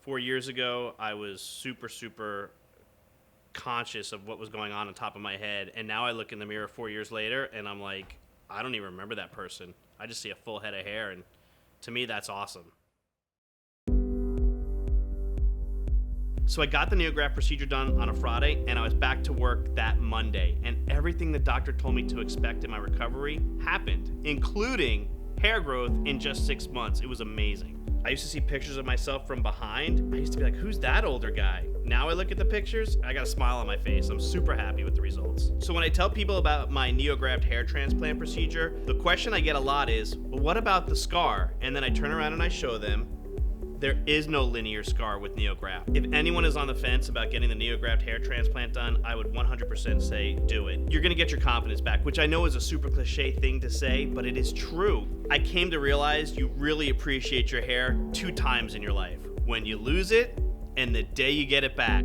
4 years ago, I was super conscious of what was going on top of my head. And now I look in the mirror 4 years later and I'm like, I don't even remember that person. I just see a full head of hair. And to me, that's awesome. So I got the NeoGraft procedure done on a Friday, and I was back to work that Monday. And everything the doctor told me to expect in my recovery happened, including hair growth in just 6 months. It was amazing. I used to see pictures of myself from behind. I used to be like, who's that older guy? Now I look at the pictures, I got a smile on my face. I'm super happy with the results. So when I tell people about my NeoGraft hair transplant procedure, the question I get a lot is, well, what about the scar? And then I turn around and I show them, there is no linear scar with NeoGraft. If anyone is on the fence about getting the NeoGraft hair transplant done, I would 100% say do it. You're gonna get your confidence back, which I know is a super cliche thing to say, but it is true. I came to realize you really appreciate your hair 2 times in your life. When you lose it and the day you get it back.